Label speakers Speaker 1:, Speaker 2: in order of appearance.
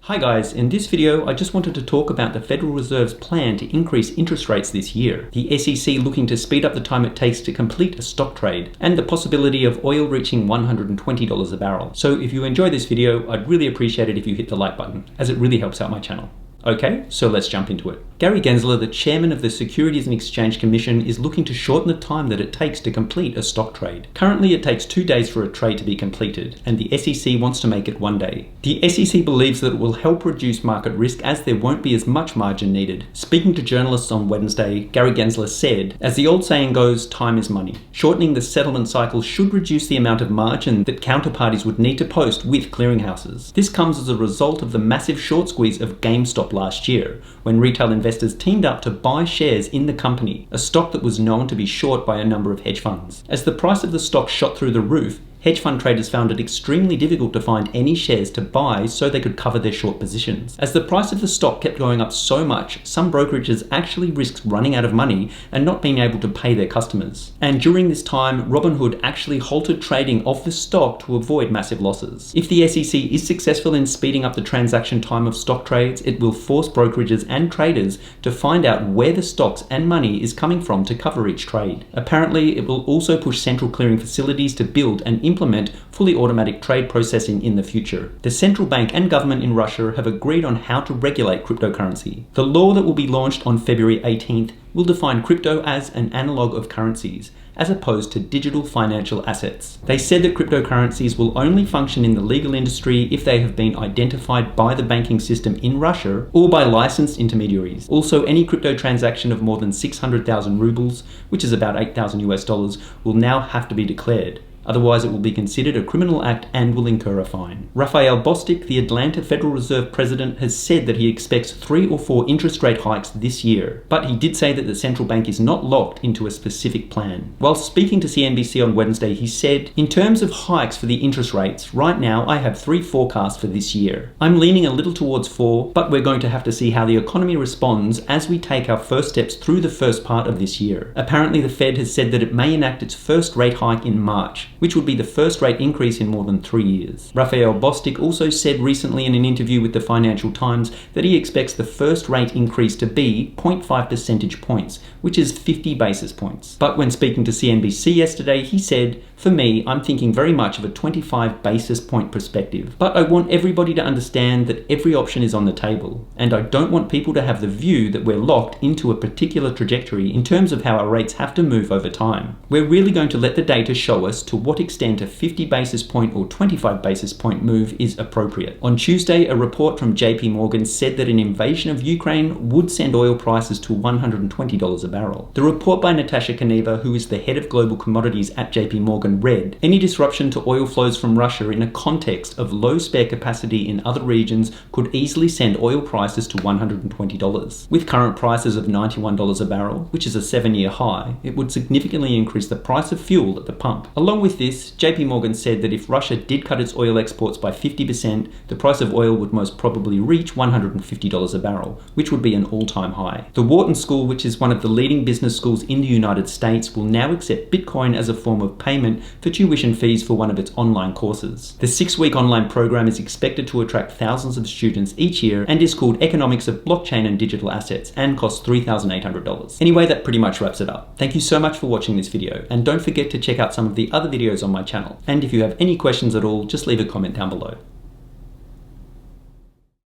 Speaker 1: Hi guys, in this video I just wanted to talk about the Federal Reserve's plan to increase interest rates this year, the SEC looking to speed up the time it takes to complete a stock trade, and the possibility of oil reaching $120 a barrel. So if you enjoy this video, I'd really appreciate it if you hit the like button, as it really helps out my channel. Okay, so let's jump into it. Gary Gensler, the chairman of the Securities and Exchange Commission, is looking to shorten the time that it takes to complete a stock trade. Currently, it takes 2 days for a trade to be completed, and the SEC wants to make it 1 day. The SEC believes that it will help reduce market risk as there won't be as much margin needed. Speaking to journalists on Wednesday, Gary Gensler said, "As the old saying goes, time is money. Shortening the settlement cycle should reduce the amount of margin that counterparties would need to post with clearinghouses. This comes as a result of the massive short squeeze of GameStop last year, when retail investors teamed up to buy shares in the company, a stock that was known to be short by a number of hedge funds. As the price of the stock shot through the roof, hedge fund traders found it extremely difficult to find any shares to buy so they could cover their short positions. As the price of the stock kept going up so much, some brokerages actually risked running out of money and not being able to pay their customers. And during this time, Robinhood actually halted trading of the stock to avoid massive losses. If the SEC is successful in speeding up the transaction time of stock trades, it will force brokerages and traders to find out where the stocks and money is coming from to cover each trade. Apparently, it will also push central clearing facilities to build and implement fully automatic trade processing in the future. The central bank and government in Russia have agreed on how to regulate cryptocurrency. The law that will be launched on February 18th will define crypto as an analog of currencies, as opposed to digital financial assets. They said that cryptocurrencies will only function in the legal industry if they have been identified by the banking system in Russia or by licensed intermediaries. Also, any crypto transaction of more than 600,000 rubles, which is about $8,000 will now have to be declared. Otherwise, it will be considered a criminal act and will incur a fine. Raphael Bostic, the Atlanta Federal Reserve president, has said that he expects 3 or 4 interest rate hikes this year, but he did say that the central bank is not locked into a specific plan. While speaking to CNBC on Wednesday, he said, "In terms of hikes for the interest rates, right now I have 3 forecasts for this year. I'm leaning a little towards 4, but we're going to have to see how the economy responds as we take our first steps through the first part of this year." Apparently, the Fed has said that it may enact its first rate hike in March, which would be the first rate increase in more than 3 years. Raphael Bostic also said recently in an interview with the Financial Times that he expects the first rate increase to be 0.5 percentage points, which is 50 basis points. But when speaking to CNBC yesterday, he said, "For me, I'm thinking very much of a 25 basis point perspective. But I want everybody to understand that every option is on the table, and I don't want people to have the view that we're locked into a particular trajectory in terms of how our rates have to move over time. We're really going to let the data show us to what extent a 50 basis point or 25 basis point move is appropriate." On Tuesday, a report from JP Morgan said that an invasion of Ukraine would send oil prices to $120 a barrel. The report by Natasha Kaneva, who is the head of global commodities at JP Morgan, read, "Any disruption to oil flows from Russia in a context of low spare capacity in other regions could easily send oil prices to $120. With current prices of $91 a barrel, which is a 7-year high, it would significantly increase the price of fuel at the pump." Along with this, JP Morgan said that if Russia did cut its oil exports by 50%, the price of oil would most probably reach $150 a barrel, which would be an all-time high. The Wharton School, which is one of the leading business schools in the United States, will now accept Bitcoin as a form of payment for tuition fees for one of its online courses. The 6-week online program is expected to attract thousands of students each year and is called Economics of Blockchain and Digital Assets and costs $3,800. Anyway, that pretty much wraps it up. Thank you so much for watching this video, and don't forget to check out some of the other videos on my channel. And if you have any questions at all, just leave a comment down below.